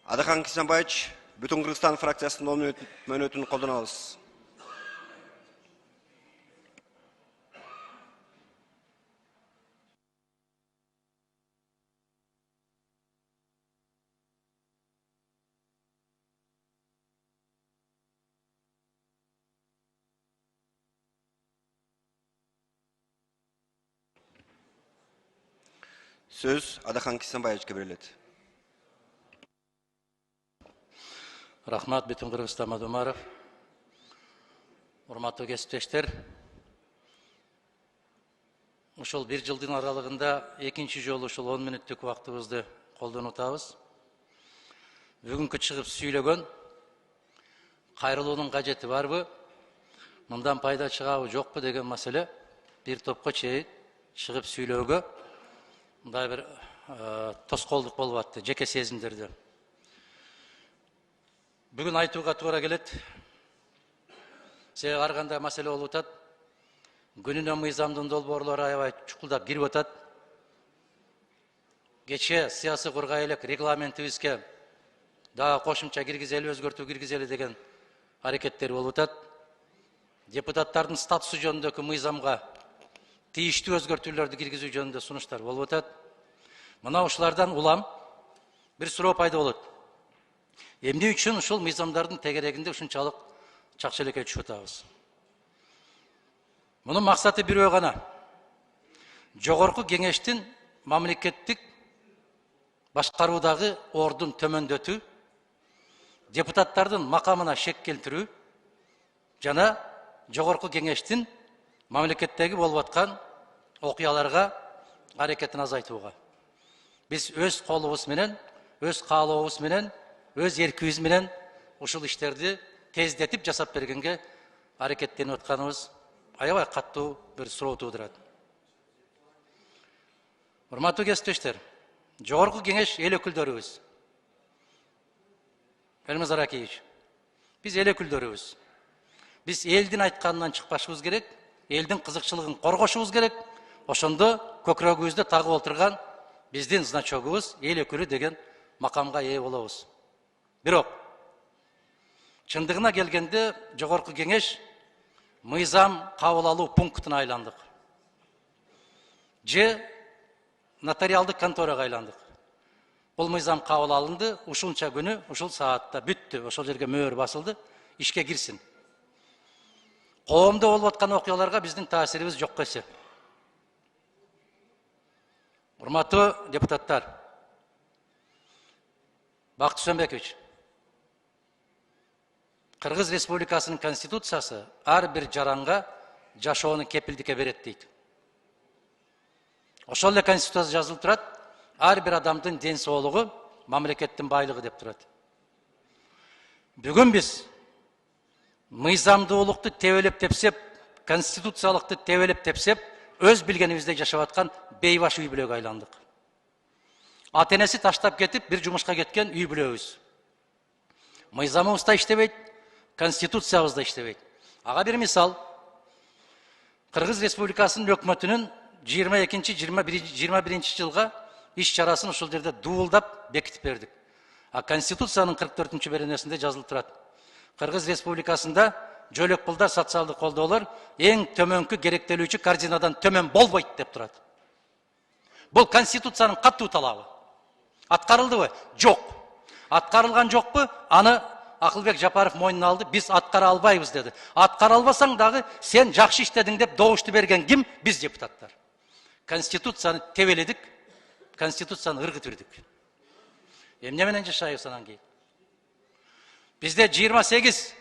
Адахан Кисенбаевич, Бүтін Кыргызстан фракциясының мөөнөтүн колдонобуз. Сөз Адахан Кисенбаевичке берилет. Рахмат, Бүтін Кыргызстан Мадумаров. Урматтуу кесиптештер, ушул бир жылдын аралыгында экинчи жолу ушул 10 мүнөттүк убактыбызды колдонуп атабыз. Бүгүнкү чыгып сүйлөгөн кайрылуунун кажети барбы, мындан пайда чыгабы жокпу деген маселе бир топко чейин чыгып сүйлөөгө мындай бир тоскоолдук болуп атты, жеке сезимдерди. Бүгүн айтууга туура келет. Себеби ар кандай маселе болуп атат. Күнүнө мыйзамдын долбоорлору аябай чукулдап кирип атат. Кечээ саясий кургайлык регламентибизге дагы кошумча киргизели, өзгөртүү киргизели деген аракеттер болуп атат. Депутаттардын статусу жөнүндөгү мыйзамга тийиштүү өзгөртүүлөрдү киргизүү жөнүндө сунуштар болуп атат. Мына ушулардан улам бир суроо пайда болот. Эмне үчүн ушул мыйзамдардын тегерегинде ушунчалык чакчелекке түшүп атабыз? Мунун максаты бирөө гана. Жогорку кеңештин мамлекеттик башкаруудагы ордун төмөндөтүү, депутаттардын макамына шек келтирүү жана жогорку кеңештин мамлекеттеги болуп аткан окуяларга аракетин азайтууга. Биз өз колубуз менен, өз каалообуз менен, өз эркибиз менен ушул иштерди тездетип жасап бергенге аракеттенип атканыбыз аябай каттуу бир суроо туудурат. Урматтуу кесиптештер, жогорку кеңеш эл өкүлдөрүбүз. Элмаз Аракеевич, биз эл өкүлдөрүбүз. Биз элдин айтканынан чыкпашыбыз керек, элдин кызыкчылыгын коргошубуз керек. Ошондо көкүрөгүбүздө тагып отурган биздин значогубуз эл өкүлү деген макамга ээ болобуз. Бирок чындыгына келгенде жогорку кеңеш мыйзам кабыл алуу пунктуна айландык. Же нотариалдык конторага айландык. Бул мыйзам кабыл алынды, ушунча күнү, ушул саатта бүттү, ошол жерге мөөр басылды, ишке кирсин. Коомдо болуп аткан окуяларга биздин таасирибиз жокко эсеп. Урматтуу депутаттар, Бакыт Үсөнбекович, Кыргыз Республикасынын конституциясы ар бир жаранга жашоону кепилдикке берет дейт. Ошол эле конституцияда жазылып турат, ар бир адамдын ден соолугу мамлекеттин байлыгы деп турат. Бүгүн биз мыйзамдуулукту тебелеп тепсеп, конституциялыкты тебелеп тепсеп, өз билгенибизде жашап аткан бейбаш үй бүлөгө айландык. Ата энеси таштап кетип, бир жумушка кеткен үй бүлөбүз. Мыйзамыбыз да иштебейт, конституциябыз да иштебейт. Ага бир мисал, Кыргыз Республикасынын өкмөтүнүн 22-21 жылга иш чарасын ушул жерде дуулдап бекитип бердик. А конституциянын 44-чү беренесинде жазылып турат. Кыргыз Республикасында жөлөк пулдар, социалдык колдоолор эң төмөнкү керектелүүчү корзинадан төмөн болбойт деп турат. Бул конституциянын катуу талабы. Аткарылдыбы? Жок. Аткарылган жокпу? Аны Акылбек Жапаров мойнуна алды, биз аткара албайбыз деди. Аткара албасаң дагы сен жакшы иштедиң деп добушту берген ким? Биз депутаттар. Конституцияны тебеледик, конституцияны ыргытып ирдик. Эмне менен жашайбыз анан кийин? Бизде 28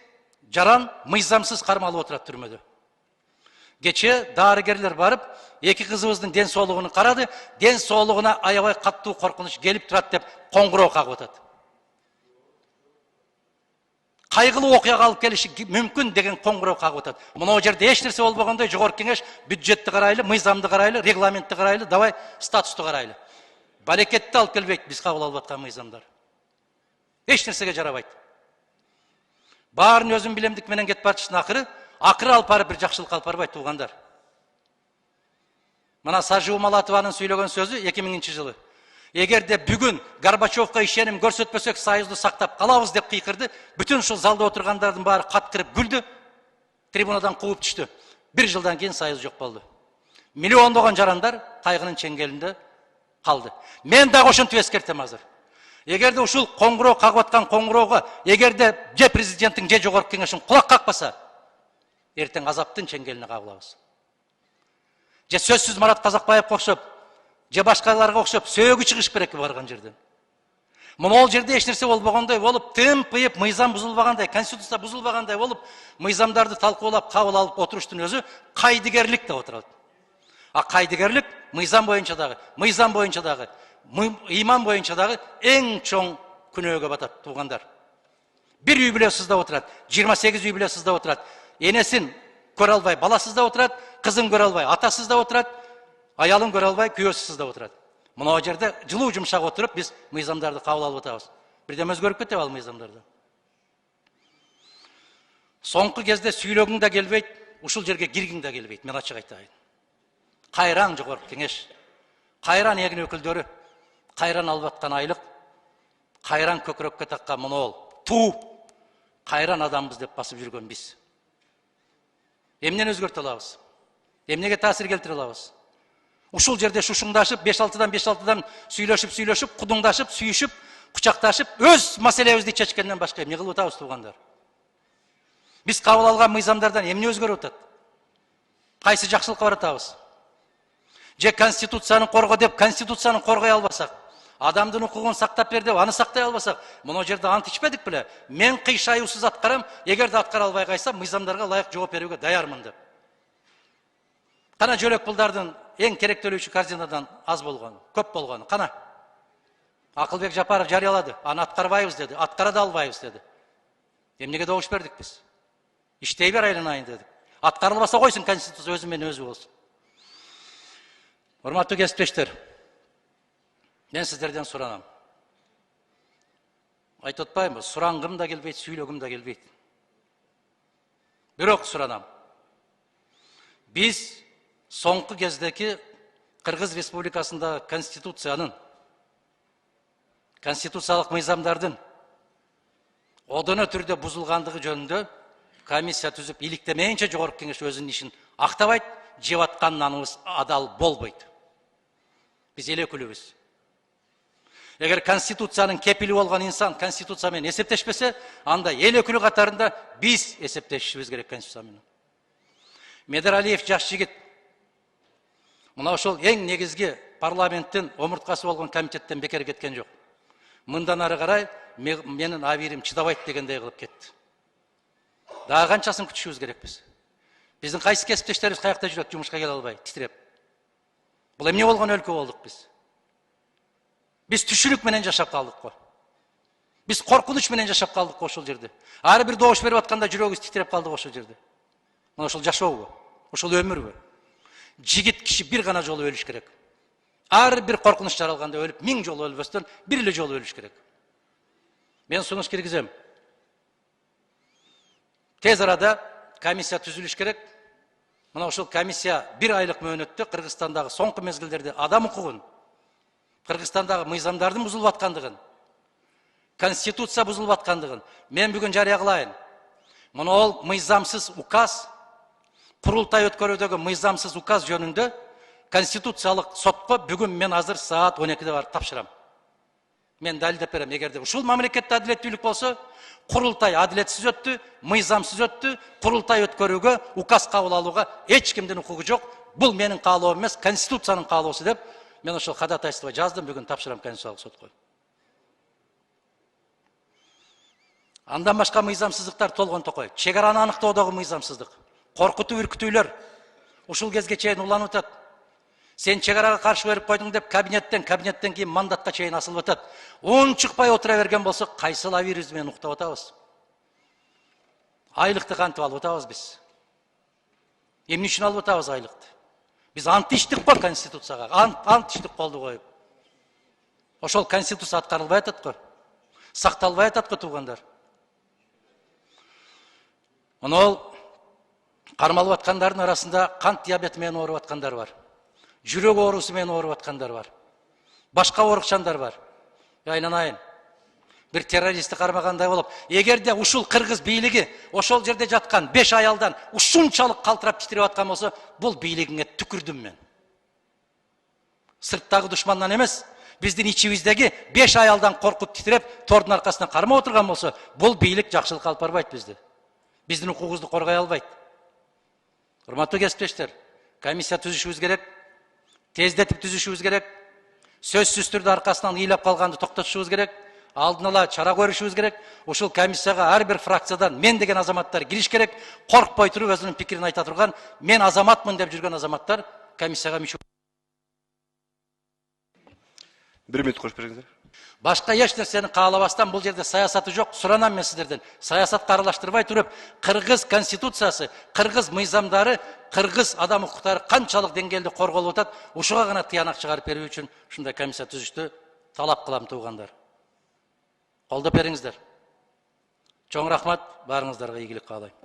жаран мыйзамсыз кармалып отурат түрмөдө. Кечээ дарыгерлер барып, эки кызыбыздын ден соолугун карады, ден соолугуна аябай каттуу коркунуч келип турат деп коңгуроо кагып атат. Кайгылуу окуяга алып келиши мүмкүн деген коңгуроо кагып атат. Мына жерде эч нерсе болбогондой жогорку кеңеш бюджетти карайлы, мыйзамды карайлы, регламентти карайлы, давай статусту карайлы. Барекетти алып келбейт биз кабыл алып аткан мыйзамдар. Эч нерсеге жарабайт. Баарын өзүм билемдик менен кетип барчысын акыры алып барып бир жакшылык алып барбайт туугандар. Мына Сажуу Малатованын сүйлөгөн сөзү 2000 жылы. Эгерде бүгүн Горбачевка ишеним көрсөтпөсөк союзду сактап калабыз деп кыйкырды. Бүтүн ушул залда отургандардын баары кат кирип күлдү. Трибунадан кууп түштү. 1 жылдан кийин союз жок болду. Миллиондогон жарандар кайгынын чеңгелинде калды. Мен дагы ошентип эскертем азыр. Эгерде ушул коңгуроо кагып аткан коңгуроого эгерде же президенттин же жогорку кеңештин кулак какпаса, эртең азаптын чеңгелине кагылабыз. Же сөзсүз Марат Казакбаевге окшоп, же башкаларга окшоп сөөгү чыгыш керек барган жерден. Могул жерде эч нерсе болбогондой болуп, тымпыйып, мыйзам бузулбагандай, конституция бузулбагандай болуп, мыйзамдарды талкуулап, кабыл алып отуруштун өзү кайдыгерлик деп отурат. А кайдыгерлик мыйзам боюнча дагы, иман боюнча дагы эң чоң күнөөгө батат, туугандар. Bir үй бүлө сыздап отурат, 28 үй бүлө сыздап отурат. Энесин көрө албай баласыздап отурат, кызын көрө албай атасыздап отурат, аялын көрө албай күйөөсү сыздап отурат. Мына жерде жылуу жумшак отуруп биз мыйзамдарды кабыл алып атабыз. Бирдем өзгөрүп кетеби ал мыйзамдарда? Соңку кезде сүйлөгүң да келбейт, ушул жерге киргиң да келбейт, мен ачык айтайын. Кайран жогорку кеңеш, кайран эгин өкүлдөрү, кайран алып аткан айлык, кайран көкүрөккө таккан монол, кайран адамбыз деп басып жүргөн биз. Эмнени өзгөртө алабыз? Эмнеге таасир келтире алабыз? Ушул жерде шушуңдашып, 5-6дан сүйлөшүп, кудуңдашып, сүйүшүп, кучакташып, өз маселебизди чечкенден башка эмне кылып атабыз, туугандар? Биз кабыл алган мыйзамдардан эмне өзгөрүп атат? Кайсы жакшылыкка баратабыз? Же конституцияны корго деп, конституцияны коргой албасак, адамдын укугун сактап бер деп, аны сактай албасак, мына жерде ант ичпедик беле? Мен кыйшаюусуз аткарам, эгерде аткара албай кайсам, мыйзамдарга ылайык жооп берүүгө даярмын деп. Кана жөлөк пулдардын эң керектөлүүчү корзинадан аз болгону, көп болгону, кана? Акылбек Жапаров жарыялады, аны аткарбайбыз деди, аткара да албайбыз деди. Эмнеге добуш бердик биз? Иштей бер айланайын дедик. Аткарылбаса койсун, конституция өзү менен өзү болсун. Урматтуу кесиптештер, мен сиздерден суранам. Айтып атпаймынбы, сурангым да келбейт, сүйлөгүм да келбейт. Бирок суранам. Биз соңку кездеки Кыргыз Республикасында конституциялык мыйзамдардын одоно түрдө бузулгандыгы жөнүндө комиссия түзүп, иликтемейинче жогорку кеңеш өзүнүн ишин актабайт, жеп аткан наныбыз адал болбойт. Биз эл өкүлүбүз. Эгер конституциянын кепили болгон инсан конституция менен эсептешпесе, анда эл өкүлү катарында биз эсептешибиз керек конституция менен. Медералиев жаш жигит мына ошол эң негизги парламенттин омурткасы болгон комитеттен бекер кеткен жок. Мындан ары карай менин абийирим чыдабайт дегендей кылып кетти. Дагы канчасын күтүшүбүз керекпиз? Биздин кайсы кесиптештерибиз каякта жүрөт, жумушка келе албай, титиреп. Бул эмне болгон өлкө болдук биз? Биз түшүнүк менен жашап калдык го. Биз коркунуч менен жашап калдык го ошол жерде. Ар бир добуш берип атканда жүрөгүбүз титиреп калдык ошол жерде. Мына ошол жашообу, ошол өмүрбү? Жигит киши бир гана жолу өлүш керек. Ар бир коркунуч жаралганда өлүп, 1000 жолу өлбөстөн бир эле жолу өлүш керек. Мен сунуш киргизем. Тез арада комиссия түзүлүш керек. Мына ошол комиссия 1 айлык мөөнөттө Кыргызстандагы соңку мезгилдерде адам укугун, Кыргызстандагы мыйзамдардын бузулуп аткандыгын, конституция бузулуп аткандыгын мен бүгүн жарыя кылайын. Мына ол мыйзамсыз указ, курултай өткөрүүдөгү мыйзамсыз указ жөнүндө конституциялык сотко бүгүн мен азыр саат 12-де барып тапшырам. Мен далилдеп берем, эгерде ушул мамлекетте адилеттүүлүк болсо, курултай адилетсиз өттү, мыйзамсыз өттү, курултай өткөрүүгө, указ кабыл алууга эч кимдин укугу жок. Бул менин каалоом эмес, конституциянын каалоосу деп мен ошол кадатайство жаздым, бүгүн тапшырам конституциялык сотко. Андан башка мыйзамсыздыктар толгон токой. Чек араны аныктоодогу мыйзамсыздык, коркутуу үркүтүүлөр ушул кезге чейин уланып атат. Сен чек арага каршы берип койдуң деп кабинеттен кийин мандатка чейин асылып атат. Чыкпай отура берген болсо, кайсыл абийирибиз менен уктап атабыз? Айлыкты кантип алып атабыз биз? Эмне үчүн алып атабыз айлыкты? Биз ант иштик го конституцияга, ант иштик колду коюп. Ошол конституция аткарылбай атат го. Сакталбай атат го, туугандар. Мына кармалып аткандардын арасында кант диабети менен ооруп аткандар бар. Жүрөк оорусу менен ооруп аткандар бар. Башка орукчандар бар. Айланайын. Bir terroristi karmagандай olup, эгерде ушул кыргыз бийлиги ошол жерде жаткан 5 аялдан ушунчалык калтырап титиреп аткан болсо, бул бийлигиңе түкүрдүм мен. Сырттагы душмандан эмес, биздин ичибиздеги 5 аялдан коркуп титиреп, тордун аркасына кармап отурган болсо, бул бийлик жакшылыкка алып барбайт бизди. Биздин укугубузду коргой албайт. Урматтуу кесиптештер, комиссия түзүшүбүз керек, тездетип түзүшүбүз керек, сөзсүз түрдө аркасынан ыйлап калганды токтотушубуз керек. Алдын ала чара көрүшүбүз керек. Ушул комиссияга ар бир фракциядан мен деген азаматтар кириш керек. Коркпой туруп өзүнүн пикирин айта турган, мен азаматмын деп жүргөн азаматтар комиссияга мүчө. 1 минут коюп бериңиздер. Башка эч нерсени каалабастан бул жерде саясаты жок. Суранам мен сиздерден. Саясатка аралаштырбай туруп, кыргыз конституциясы, кыргыз мыйзамдары, кыргыз адам укуктары канчалык деңгээлде корголуп атат, ушуга гана тыянак чыгарып берүү үчүн ушундай комиссия түзүштү талап кылам туугандар. Колдоп бериңиздер. Чоң рахмат, баарыңыздарга ийгилик каалайм.